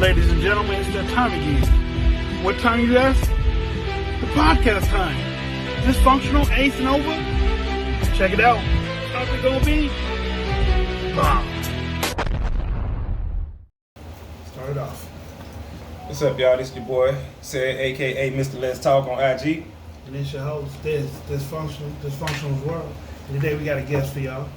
ladies and gentlemen, it's that time again. What time is that? The podcast time. Dysfunctional Aceonova. Check it out. How's it gonna be? Start it off. What's up, y'all? This your boy, Said, aka Mr. Let's Talk on IG. And it's your host, Dysfunctional's World. And today we got a guest for y'all.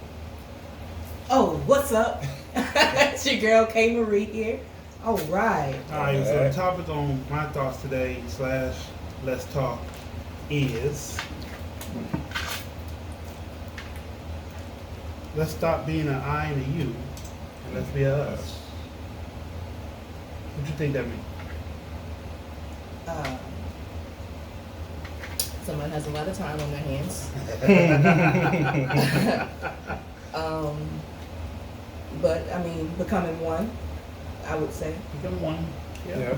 Oh, what's up? It's your girl K Marie here. All right. Alright, so the topic on my thoughts today / let's talk is let's stop being an I and a you and let's be a us. What you think that means? Someone has a lot of time on their hands. But I mean, becoming one, I would say. Become one. Yeah,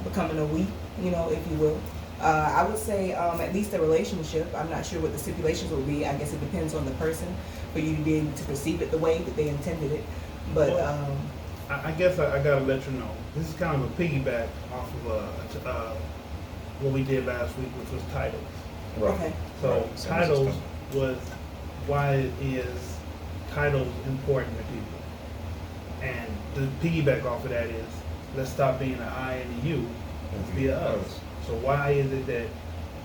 becoming a we, if you will. I would say at least a relationship. I'm not sure what the stipulations will be. I guess it depends on the person for you to be able to perceive it the way that they intended it. But I guess I gotta let you know. This is kind of a piggyback off of what we did last week, which was titles. Right. Okay. So titles was why is titles important to people. And the piggyback off of that is, let's stop being an I and a you, let's be a us. So why is it that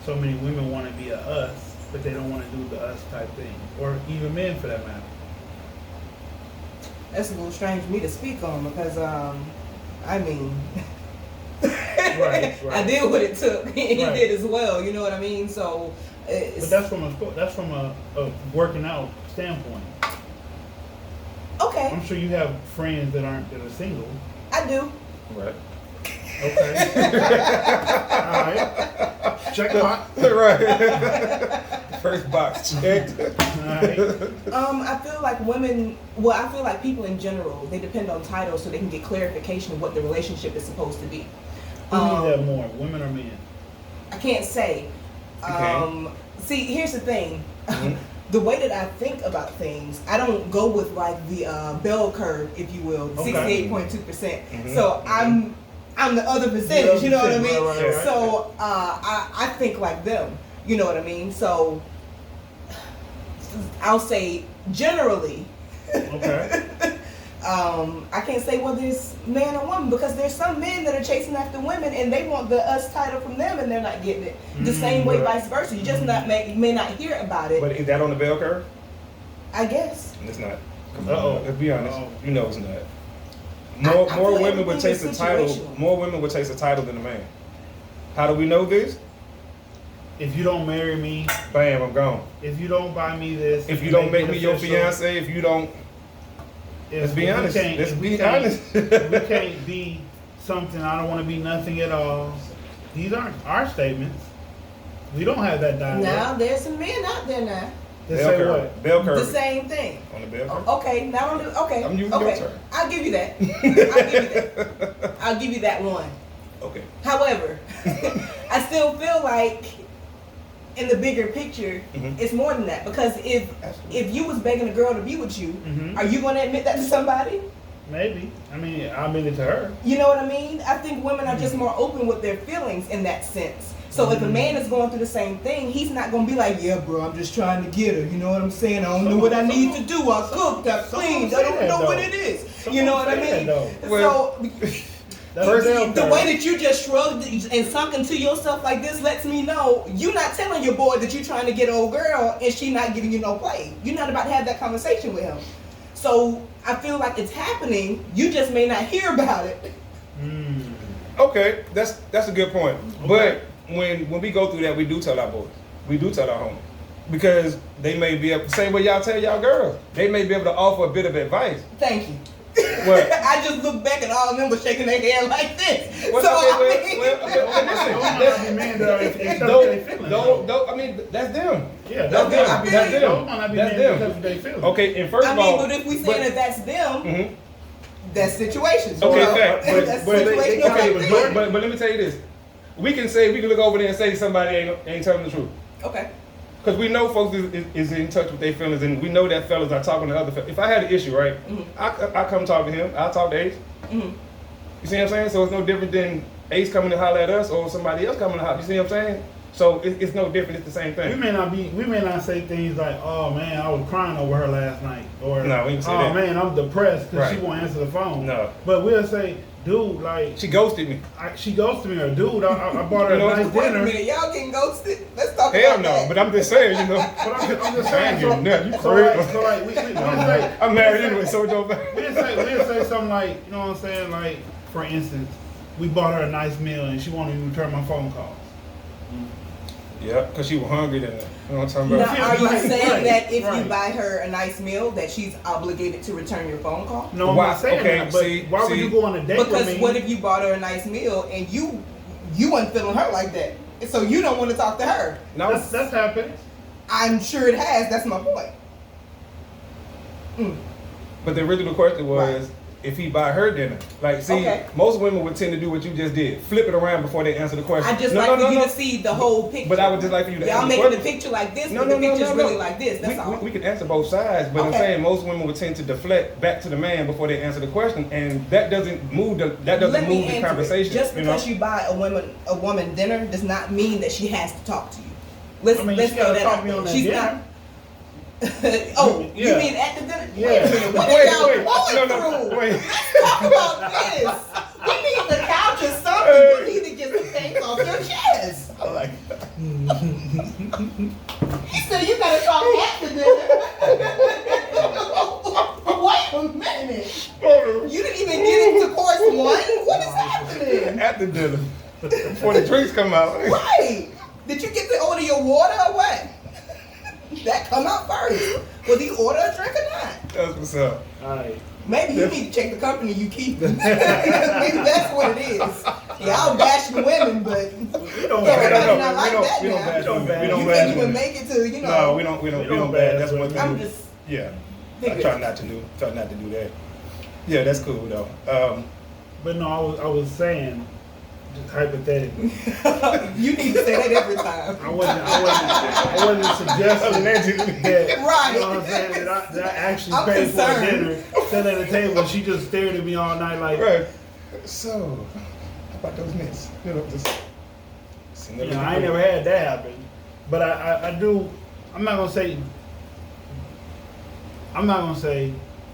so many women want to be a us, but they don't want to do the us type thing? Or even men for that matter. That's a little strange for me to speak on because, I mean, right. I did what it took, and he did as well. You know what I mean? So, but that's from a working out standpoint. Okay. I'm sure you have friends that are single. I do. Right. Okay. All right. Check box. Right. First box checked. All right. I feel like women. Well, I feel like people in general, they depend on titles so they can get clarification of what the relationship is supposed to be. Who needs that more, women or men? I can't say. See, here's the thing. Mm-hmm. The way that I think about things, I don't go with like the bell curve, if you will, 68.2%. Mm-hmm. So I'm the other percentage, you know what I mean? Right. So I think like them, you know what I mean? So I'll say generally. Okay. I can't say whether it's man or woman because there's some men that are chasing after women and they want the us title from them and they're not getting it. The same way, vice versa. You just may not hear about it. But is that on the bell curve? I guess. It's not. Let's be honest. You know it's not. More women would chase the title. More women would chase the title than a man. How do we know this? If you don't marry me, bam, I'm gone. If you don't buy me this, if you don't make me your fiance, if you don't. Let's be honest. We can't be something. I don't want to be nothing at all. These aren't our statements. We don't have that dialogue. Now there's some men out there now. They say what? Bell curve. The same thing. On the bell curve. Okay, now on the okay. I'm using your turn. I'll give you that. I'll give you that one. Okay. However, I still feel like in the bigger picture, it's more than that. Because if you was begging a girl to be with you, are you going to admit that to somebody? Maybe. I mean, I'll admit it to her. You know what I mean? I think women are just more open with their feelings in that sense. So if a man is going through the same thing, he's not going to be like, yeah, bro, I'm just trying to get her. You know what I'm saying? I don't know what I need to do. I cooked, I cleaned. I don't know what it is. You know what I mean? So the way that you just shrugged and sunk into yourself like this lets me know you're not telling your boy that you're trying to get an old girl and she not giving you no play. You're not about to have that conversation with him. So I feel like it's happening. You just may not hear about it. Okay, that's a good point. Okay. But when we go through that, we do tell our boys. We do tell our homies. Because they may be able, same way y'all tell y'all girls, they may be able to offer a bit of advice. Thank you. What? I just look back and all of them were shaking their head like this. I mean, that's them. Yeah, that's them. Okay, and first of all, but if we say that's them, that's situations. Okay, but let me tell you this. We can look over there and say somebody ain't telling the truth. Okay. Because we know folks is in touch with their feelings, and we know that fellas are talking to other fellas. If I had an issue, right, I come talk to him. I'll talk to Ace. You see what I'm saying? So it's no different than Ace coming to holler at us or somebody else coming to holler. You see what I'm saying? So it's no different. It's the same thing. We may not say things like, "Oh man, I was crying over her last night," or No, we can say "Oh that. man, I'm depressed because Right. she won't answer the phone." No. But we'll say, "Dude, like She ghosted me. she ghosted me," or "Dude, I bought her You know, a nice Wait a dinner." minute, y'all getting ghosted? Let's talk Hell about no. that. But I'm just saying, you know. But I'm just I saying. ain't getting nothing. You So crazy. like we say, I'm married anyway, so it don't matter. we'll say something like, you know what I'm saying? Like, for instance, we bought her a nice meal and she won't even return my phone calls. Yeah, because she was hungry then. You know what I'm talking Now, about? are you Right, saying right, that if you right. buy her a nice meal, that she's obligated to return your phone call? No, I'm Why- not saying okay, that. But see- why would see. you go on a date with Because me? what if you bought her a nice meal and you weren't feeling her like that, and so you don't want to talk to her? No, That's happened. I'm sure it has. That's my point. but the original question was if he buy her dinner. Like, see, Okay. most women would tend to do what you just did, flip it around before they answer the question. I just like for you to see the whole picture. But I would just like for you to Y'all answer making the the question. picture like this, No, but no, the no, picture's no, really no. like this. That's all. We can answer both sides, but I'm Okay. saying most women would tend to deflect back to the man before they answer the question, and that doesn't move the Let me move the answer it. conversation. Just you know? because you buy a woman dinner does not mean that she has to talk to you. Let's I mean, let's she throw gotta that talk out me on there. that She's dinner. not. Oh, you Yeah. mean at the dinner? Yeah. Wait a minute. What Wait, are y'all wait. going No, through? wait. Let's talk about this. We need the couch or something. You need to get some things off your chest. I like that. He said you gotta talk after dinner. Wait a minute. You didn't even get into course one? What is happening? At the dinner, before the drinks come out. Right. Did you get to order your water or what? That come out first. Was he order a drink or not? That's what's up. All right. Maybe you need to check the company you keep. Maybe that's what it is. Y'all bashing women, but We don't Yeah, bash- everybody not like that we don't now. bash We don't women. bash We don't you bash can't even women. make it to, you know. No, we don't bash bash. That's women. one I'm thing. just Yeah. I thinking. try not to do that. Yeah, that's cool though. But no, I was saying, just hypothetically. You need to say that every time. I wasn't suggesting that, Right. you know what I'm saying, that I actually I'm paid for a concerned. dinner, sat at the table, and she just stared at me all night like, Right. So, how about those Nets? You know, just. you know, I ain't never had that happen. But I do, I'm not gonna say,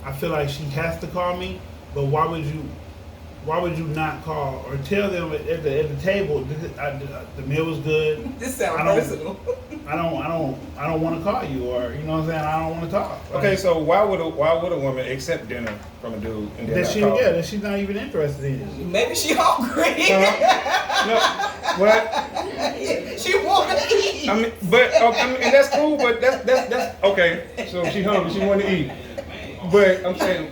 I feel like she has to call me, but why would you not call or tell them at the table the meal was good? This sounds I don't- personal. I don't want to call you, or you know what I'm saying. I don't want to talk. Okay, so why would a woman accept dinner from a dude and then that not she call him? that she's not even interested in. Maybe she hungry. No, what? She want to eat. I mean, but and that's cool. But that's okay. So she hungry. She want to eat. But I'm saying,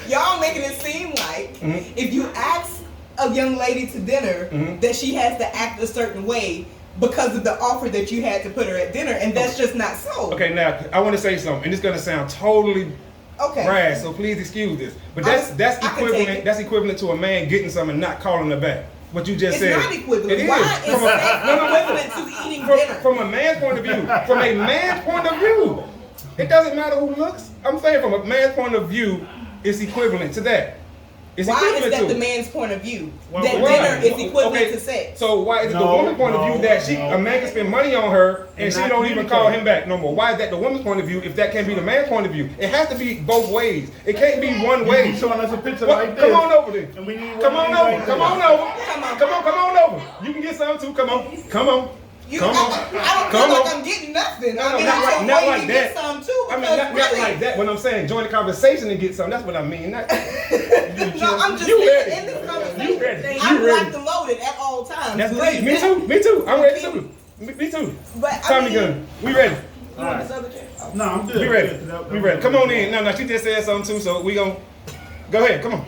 Y'all making it seem like Mhm. if you ask a young lady to dinner Mhm. that she has to act a certain way because of the offer that you had to put her at dinner, and that's just not so. okay, now I want to say something, and it's gonna sound totally Okay. brass, so please excuse this. But I that's can take equivalent. it. That's equivalent to a man getting something and not calling her back. What you just It's said. not equivalent. It is. Why is From a- that equivalent to eating dinner? From a man's point of view. From a man's point of view. It doesn't matter who looks. I'm saying from a man's point of view, it's equivalent to that. It's Why equivalent is that to the man's point of view? Well, That why? dinner is equivalent Okay, to sex. So why is it the No, woman's point of view that no. a man can spend money on her and And she not don't even communicate. call him back no more? Why is that the woman's point of view if that can't be the man's point of view? It has to be both ways. It can't be one way. You showing us a picture What? like this. Come on over there. And we need Come one on like over. this. Come on over. Come on. Come on over. You can get some too. Come on. Come on. You, Come on. I don't Come feel on. like I'm getting nothing. No, I mean, not I'm like- some not way like to that. get some too. I mean, because not really, like that. What I'm saying, join the conversation and get some. That's what I mean. Not, No, I'm just You saying ready. in this You conversation, ready. I'm You ready. locked and loaded at all times. that's believe great. Me too. Me too. I'm ready too. Me too. But I Tommy mean, gun. We ready. You want this other chair? Oh. No, I'm good. We ready. I'm good. We ready. Come on in. No, she just said something too, so we gon' go ahead. Come on.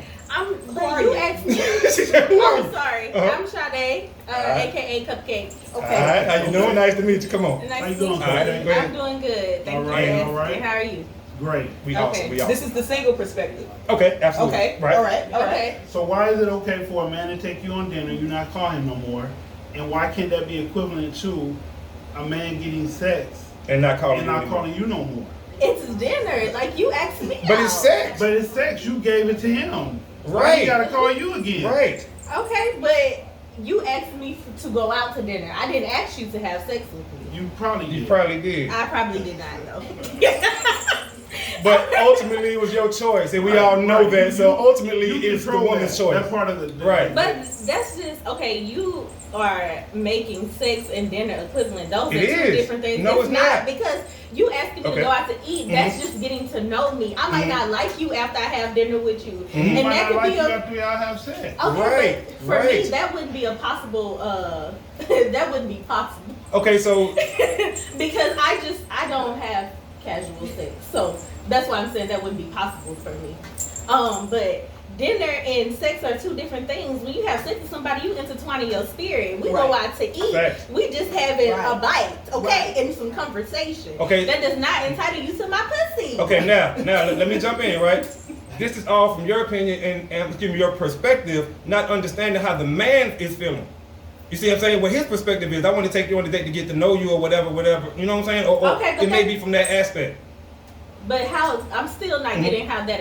But you asked me. She said, "Who are I'm you?" sorry. Uh-huh. I'm Sade, Alright. aka Cupcake. All right. How you doing? Nice to meet you. Come on. Nice How you to doing, meet you. All right, go ahead. I'm doing good. Thank All you right, for all asking. right. How are you? Great. We Okay. awesome. We awesome. This is the single perspective. Okay. Absolutely. Okay. Right. All right. All right. Okay. So why is it okay for a man to take you on dinner, you not call him no more, and why can't that be equivalent to a man getting sex And not calling and you not anymore. calling you no more? It's dinner. Like, you asked me But out. it's sex. But it's sex. You gave it to him. Why Right. he gotta call you again? Right. Okay, but you asked me to go out to dinner. I didn't ask you to have sex with me. You probably You did. probably did. I probably did not know. But ultimately, it was your choice, and we Right, all know right. that. So ultimately, You it's the control woman's that. choice. That's part of the Right. But that's just, okay, you are making sex and dinner equivalent. Those It are two is. different things. No, it's not. Because you asking me Okay. to go out to eat, that's just getting to know me. I might not like you after I have dinner with you. You And might that not could like be you a after y'all have sex. okay, Right, but for me right. that wouldn't be a possible that wouldn't be possible. Okay, so Because I don't have casual sex. So that's why I'm saying that wouldn't be possible for me. But dinner and sex are two different things. When you have sex with somebody, you intertwine your spirit. We go Right. out to eat. Facts. We just having a Right. bite, okay, Right. and some conversation. Okay. That does not entitle you to my pussy. okay, now let me jump in, right? This is all from your opinion and excuse me, your perspective, not understanding how the man is feeling. You see what I'm saying? What his perspective is, I want to take you on a date to get to know you or whatever. You know what I'm saying? Or Okay, but it may that- be from that aspect. But how? I'm still not getting how that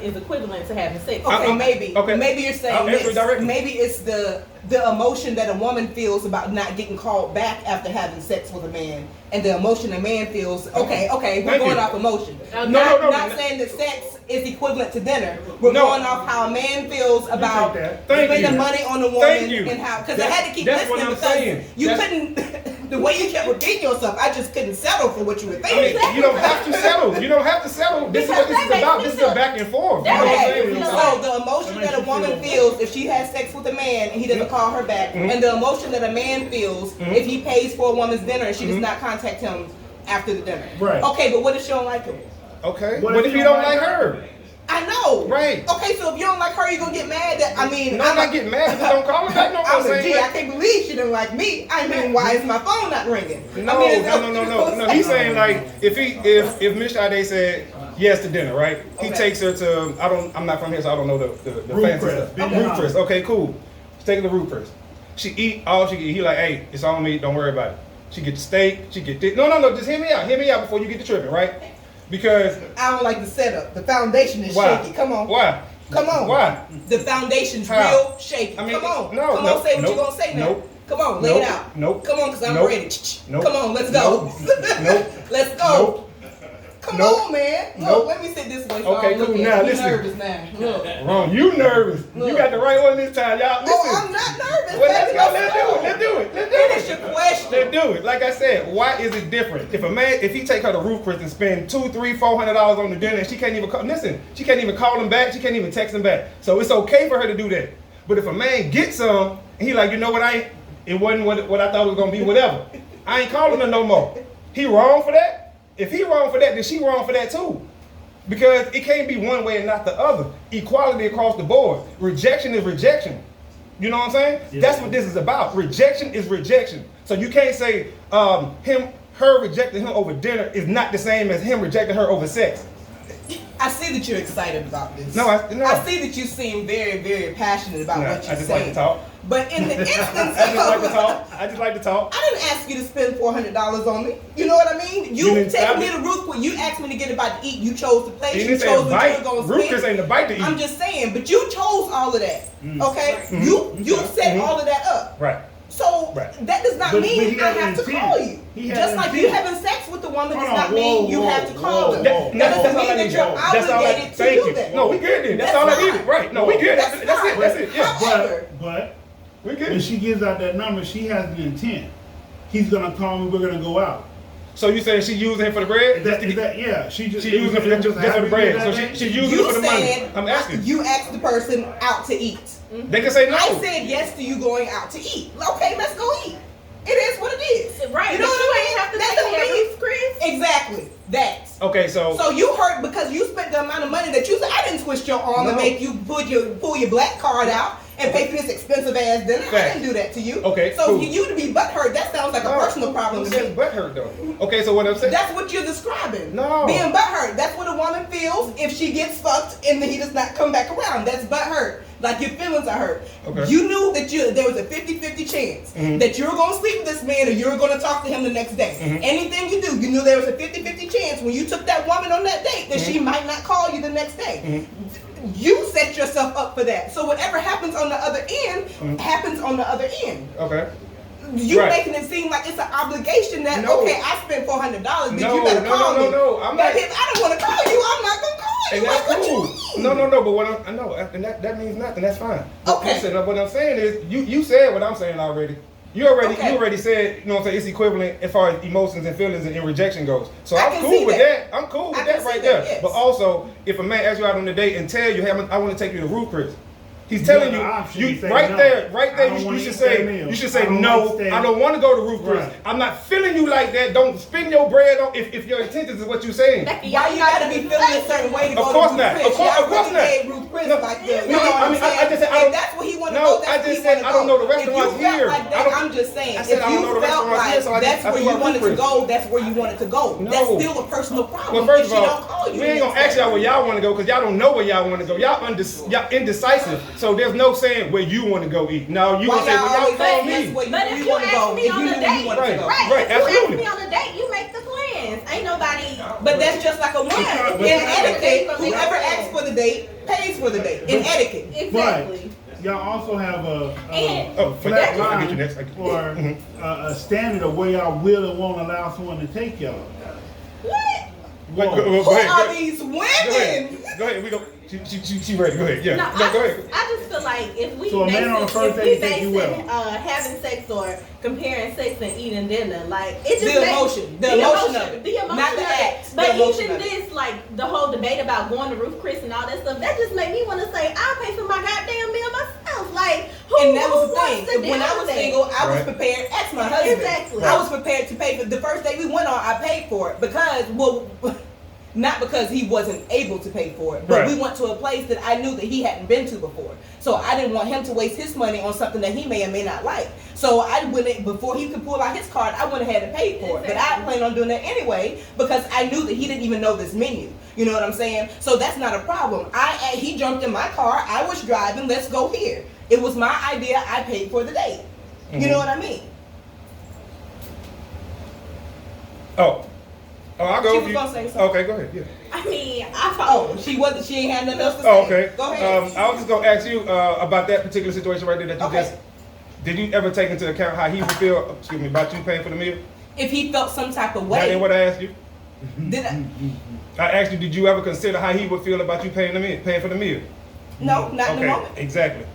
is equivalent to having sex. Okay, I'm- maybe. okay. Maybe you're I'll saying answer it this. directly. Maybe it's the emotion that a woman feels about not getting called back after having sex with a man, and the emotion a man feels. Okay, we're Thank going you. off emotion. No, no, Not no. saying that sex is equivalent to dinner. We're No. going off how a man feels about that. Thank spending you. money on a Thank woman you. and how. Because I had to keep That's what listening I'm because saying. you That's- couldn't. The way you kept repeating yourself, I just couldn't settle for what you were I thinking. mean, you don't have to settle. You don't have to settle. This is what this is about. This is a back and forth. You know what I'm Okay, saying? so the emotion that a woman feels if she has sex with a man and he doesn't call her back, and the emotion that a man feels if he pays for a woman's dinner and she does not contact him after the dinner. Right. Okay, but what if she don't like him? Okay. What What if if you don't like her? I know. Right. Okay, so if you don't like her, you gonna get mad that I'm not getting mad if you don't call her back. No, I'm I'm like, saying. gee, I can't believe she didn't like me. I mean, why is my phone not ringing? No, I mean, no. He's saying like if Miss Sade said yes to dinner, right? He Okay. takes her to I'm not from here, so I don't know the Ruth fancy Chris. stuff. Big Ruth Mama. Chris. Okay, cool. She's taking the Ruth Chris. She eat all she can eat. He like, hey, it's on me. Don't worry about it. She get the steak. She get this. No. Just hear me out. Hear me out before you get to tripping, right? Because I don't like the setup. The foundation is why? shaky. Come on. Why? Come on. Why? The foundation's How? real shaky. I mean, Come on. no, Come no, on, say what nope, you're gonna say now. nope. Come on, lay it Nope, out. nope, Come on, because I'm nope, ready. nope, Come on, let's go. Nope. Let's go. Nope. Come Nope. on, man. Look, Nope. let me sit this way. So Okay, I don't look cool. at Now, you. listen. Nervous now. Look. Wrong. You nervous. You Look. got the right one this time, y'all. Listen. Oh, I'm not nervous. Well, let's baby. go. Let's do it. Let's do it. Let's do it. Finish your question. Let's do it. Like I said, why is it different? If he take her to Ruth Chris and spend $200, $300, $400 on the dinner, and she can't even she can't even call him back. She can't even text him back. So it's okay for her to do that. But if a man gets some, and he like, you know what, it wasn't what I thought it was gonna be. Whatever. I ain't calling her no more. He wrong for that? If he wrong for that, then she wrong for that too. Because it can't be one way and not the other. Equality across the board. Rejection is rejection. You know what I'm saying? Yeah. That's what this is about. Rejection is rejection. So you can't say her rejecting him over dinner is not the same as him rejecting her over sex. I see that you're excited about this. No. I see that you seem very, very passionate about Nah, what you're I just saying. like to talk. But in the instance I just like to talk. I just like to talk. I didn't ask you to spend $400 on me. You know what I mean? You You didn't take stop me it. to Ruth. You asked me to get about to eat. You chose the place. You You didn't say chose a what you were bite. going to Ruth Chris spend. ain't a bite to eat. I'm just saying, but you chose all of that. Okay? You set all of that up. Right. So Right. that does not But mean he I had have to intent. call you. He had Just like you intent. having sex with the woman Hold does not on, mean you whoa, have to call whoa, them. whoa. That doesn't mean that you're That's all I obligated to thank do you. that. No, we good then. That's That's all I fine. needed. Right. No, we good. That's That's it. fine. That's it. Yeah. However, But We when good. she gives out that number, she has an intent. He's gonna call me. We're gonna go out. So you saying she using him for the bread? Yeah, she just She using him just for the bread. So she using you it for the money. said I'm asking. you asked the person out to eat. They can say no. I said yes to you going out to eat. Okay, let's go eat. It is what it is. Right. You know but what you I ain't mean? have to That take don't me mean- Ruth Chris. Exactly. That. Okay, So you hurt because you spent the amount of money that you said. I didn't twist your arm and No. make you pull your black card out and pay for this expensive ass dinner. I Fact. didn't do that to you. Okay, So cool. for you to be butthurt, that sounds like a personal problem to Who said me. butt hurt though? Okay, so what I'm saying. That's what you're describing. No. Being butthurt. That's what a woman feels if she gets fucked and he does not come back around. That's butthurt. Like your feelings are hurt. Okay. You knew that there was a 50-50 chance that you were going to sleep with this man or you were going to talk to him the next day. Anything you do, you knew there was a 50-50 chance when you took that woman on that date that she might not call you the next day. You set yourself up for that. So whatever happens on the other end happens on the other end. Okay. You Right. making it seem like it's an obligation that No. okay, I spent $400, but No, you better call me. no. I'm But not. if I don't want to call you, I'm not gonna call you. And Like, that's what you cool. mean? No. But what I know, and that means nothing. That's fine. Okay. Listen, what I'm saying is, you said what I'm saying already. You already said, you know what I'm saying, it's equivalent as far as emotions and feelings and rejection goes. So I I'm can cool see with that. that. I'm cool with I can that right see there. that, yes. But also, if a man asks you out on a date and tell you, hey, I want to take you to Ruth Chris, he's telling got you, the option to say right no. there, I don't you wanna should eat that say, meal. you should say I don't no. like that. I don't want to go to Ruth Chris. Right. I'm not feeling you like that. Don't spend your bread on if your intentions is what you're saying. Why you gotta be feeling a certain way to Of go course to Ruth not. Chris? Of course Y'all really not. made Ruth Chris No, like the, you no, know what I I'm mean, saying? I just said I If don't- that's where he want to No, go, that's I where just he said wanna I don't go. know the restaurants If you felt here. like I that, don't- I'm just saying. I said If I don't know you the felt restaurants here, so I like just- that's I where threw you out wanted Ruth to Chris. go, that's where you wanted to go. No. That's still a personal problem. Well, first if of she all, don't call you we the ain't gonna next ask y'all day. where y'all want to go because y'all don't know where y'all want to go. Y'all indecisive. So there's no saying where you want to go eat. No, you Why gonna say y'all where y'all always call ask me. us where But if you you want to go? ask me If on you a knew where you date, wanted to go. Right. if you ask absolutely. me on a date, you make the plans. Ain't nobody. But that's just like a woman. But- In but- etiquette, but- whoever asks for the date pays for the date. In etiquette. Exactly. Y'all also have a And- Oh, flat forget- I get you line next. I get you. or Mhm. a standard of where y'all will and won't allow someone to take y'all. What? Wait, Whoa. go Who ahead, are go- these Go ahead. women? Go ahead. We go. She ready. Go ahead. Yeah. No, go ahead. I just feel like if we So a man on the first date take you basing, having sex or comparing sex and eating dinner, like it just The makes- emotion. The emotion of it. the emotion Not the of it. act, the But emotion even of it. this, like the whole debate about going to Ruth Chris and all that stuff, that just made me want to say I'll pay for my goddamn meal myself. Like who? And that was who the thing. wants to When deal I was with that? single, I was Right. prepared. Ask my husband. Exactly. I was prepared to pay for the first day we went on. I paid for it because, well, not because he wasn't able to pay for it, but Right. we went to a place that I knew that he hadn't been to before. So I didn't want him to waste his money on something that he may or may not like. So I went in, before he could pull out his card, I went ahead and paid for it. But I planned on doing that anyway because I knew that he didn't even know this menu. You know what I'm saying? So that's not a problem. He jumped in my car. I was driving. Let's go here. It was my idea. I paid for the date. You know what I mean? I'll go She with was you. gonna say something. Okay, go ahead. Yeah. I mean, I Oh, thought. she wasn't. She ain't had nothing else to say. Oh, okay. Go ahead. I was just gonna ask you about that particular situation right there that you Okay. just. Did you ever take into account how he would feel? Excuse me, about you paying for the meal? If he felt some type of That ain't way, what I asked you. did I? I asked you, did you ever consider how he would feel about you paying for the meal? No, not in the Okay, moment. exactly.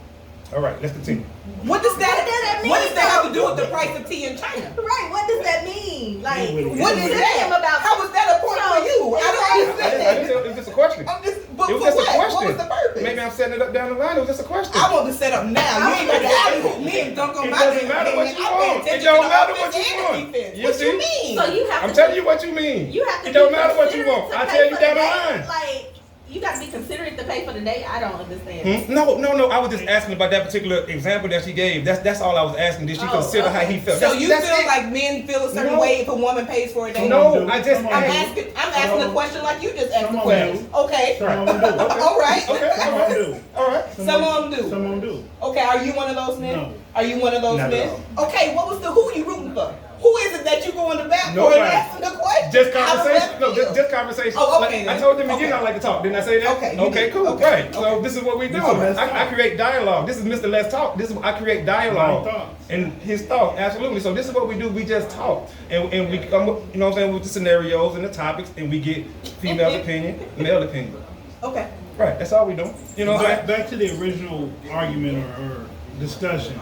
All right, let's continue. What does that? What does that mean, What does that have to though? do with the price of tea in China? Right, what does that mean? Like, What is is that? about? How was that a point for you? I don't I understand. didn't, it was just a question. I'm just. But It was for just a what? question. What was the purpose? Maybe I'm setting it up down the line. It was just a question. I want to set up now. You ain't got to argue me and dunk on It my doesn't damn matter what hand. you I'm paying want. It attention don't to the matter offense what you and the want. defense. You What see? you mean? So you have I'm to telling you what you mean. You have to It be don't matter what you considerate want. to I'll pay tell you for down the date. line. Like, you got to be considerate to pay for the date. I don't understand. No. I was just asking about that particular example that she gave. That's all I was asking. Did she Oh, consider how okay. he felt? So That's- you that's feel it. like men feel a certain No. way if a woman pays for a date? No, I just Come on, I'm dude. asking a question like you just asked Some the of question. them Okay. Some of them do. All right. Okay. Some of them do. All right. Some of them do. Some of them do. Okay, are you one of those men? No. Are you one of those Not at men? Okay, who you rooting for? Who is it that you going to bat for Nobody. and asking the question? Just Out of conversation. left No, field. just conversation. Oh, okay, Like, then. I told them again Okay. I like to talk. Didn't I say that? Okay, you Okay, did. cool. Okay, Right. So okay. this is what we do. So let's I talk. create dialogue. This is Mr. Let's Talk. I create dialogue. My thoughts. And his thoughts. Absolutely. So this is what we do. We just talk. And we come, you know what I'm saying, with the scenarios and the topics, and we get female opinion, male opinion. Okay. Right. That's all we do. You know what I'm saying? Back to the original argument or discussion.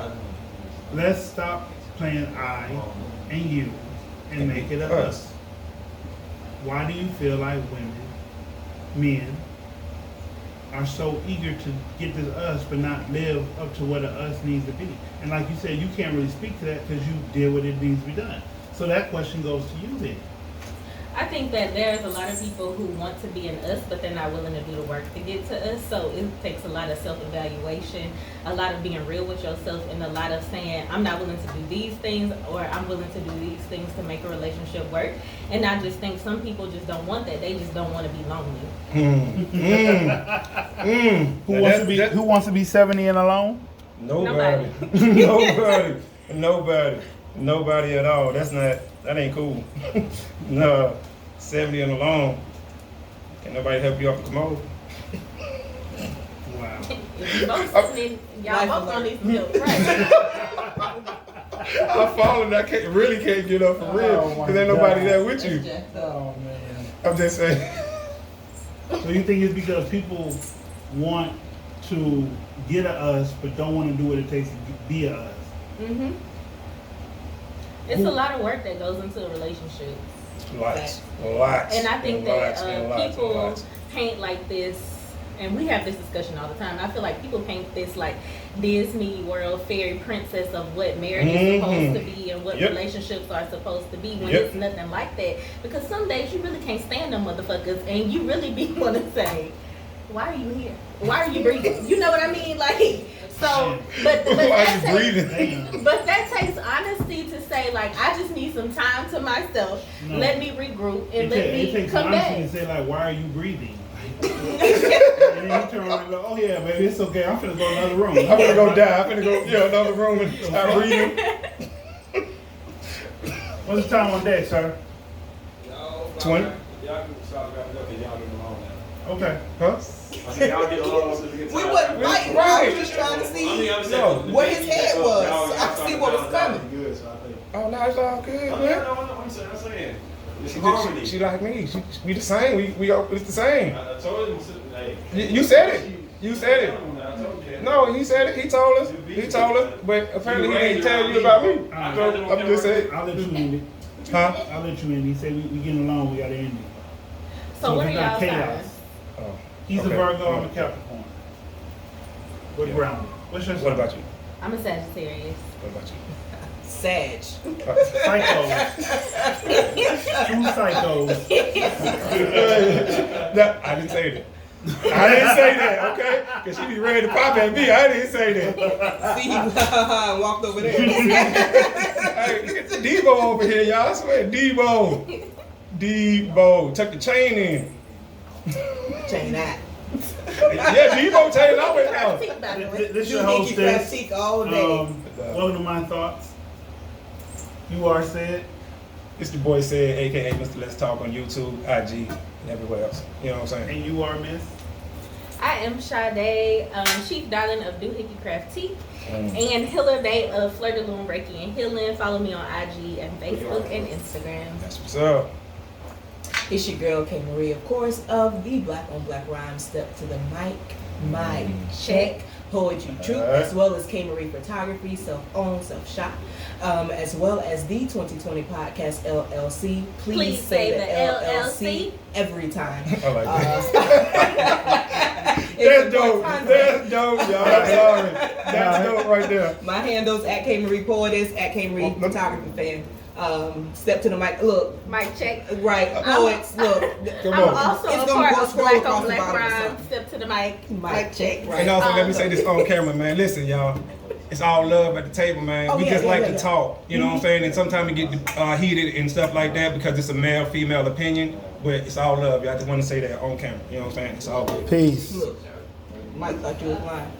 Let's stop playing I and you and make it a us. Why do you feel like men are so eager to get this us but not live up to what a us needs to be? And like you said, you can't really speak to that because you deal with it needs to be done. So that question goes to you then. I think that there's a lot of people who want to be in us, but they're not willing to do the work to get to us. So it takes a lot of self-evaluation, a lot of being real with yourself, and a lot of saying, I'm not willing to do these things, or I'm willing to do these things to make a relationship work. And I just think some people just don't want that. They just don't want to be lonely. Who wants to be 70 and alone? Nobody. Nobody at all. That ain't cool. No, 70 and alone. Can nobody help you off the commode? Wow. Y'all both on these milk, right? I'm falling. I really can't get up for real because ain't nobody there with you. Oh man. I'm just saying. So you think it's because people want to get at us, but don't want to do what it takes to be a us? Mm-hmm. It's a lot of work that goes into a relationship. Lots. And I think that people paint like this, and we have this discussion all the time. I feel like people paint this like Disney World fairy princess of what marriage is supposed to be and what relationships are supposed to be when it's nothing like that. Because some days you really can't stand them motherfuckers, and you really be want to say, why are you here? Why are you breathing? You know what I mean? Like, so, but that takes honesty to say, like, I just need some time to myself. No. Let me regroup and let me come back. It takes honesty to say, like, why are you breathing? And then you turn around and go, oh yeah, baby, it's okay. I'm finna go to another room. I'm finna go die. I'm finna go another room and start breathing. What's the time on deck, sir? 20. Y'all can stop wrapping up and y'all get along now. Okay. Huh? I said y'all get along so we can We wasn't fighting. I was just trying to see what his head was. I could see what was coming. Good, so I think. Oh, no, it's all good, man. No, I'm saying. It's harmony. She like me. We the same. We it's the same. I told him, like, You said it. You said it. I told you. No, he said it. He told us. But apparently he didn't tell you about me. So I'm just saying. I'll let you end it. Huh? I'll let you end it. He said we getting along. We gotta end it. So what are it's not y'all chaos. signs? Oh, He's okay. a Virgo. I'm a Capricorn. We're grounded. What's your What about you? I'm a Sagittarius. What about you? Sag. Psychos. Two psychos. No, I didn't say that. I didn't say that, okay? Because she be ready to pop at me. I didn't say that. See, he walked over there. Hey, look at the Debo over here, y'all. I swear, Debo. Tuck the chain in. Chain that. Yeah, Debo chain always out. This You your Nikki hostess. Craftique all day. Welcome to My Thoughts. You are said. It's the boy said, aka Mr. Let's Talk on YouTube, IG, and everywhere else. You know what I'm saying? And you are Miss. I am Sade, Chief Darling of Doohickey Craftique, and Healer Day of Fleur de Lune Reiki and Healing. Follow me on IG and Facebook and Instagram. That's what's up. It's your girl, K. Marie, of course, of the Black on Black Rhyme. Step to the mic check, poetry truth, as well as K. Marie Photography, self-owned, self-shot, as well as the 2020 Podcast LLC. Please say the LLC every time. I like that. That's dope. That's dope, y'all. I'm sorry. That's dope right there. My handles at K. Marie Poetess, at K. Marie Photography Fan. Step to the mic. Look, Mic check. right? Poets. Look, Come I'm on. also It's a gonna part go of scroll Black across on the Black bottom or Rhyme. something. Step to the mic. mic check. Right. And also, let me say this on camera, man. Listen, y'all. It's all love at the table, man. Oh, We yeah, just yeah, like yeah, to yeah. talk. You know what I'm saying? And sometimes we get heated and stuff like that because it's a male-female opinion. But it's all love, y'all. I just want to say that on camera. You know what I'm saying? It's all good. Peace. Look, Mike thought you was lying.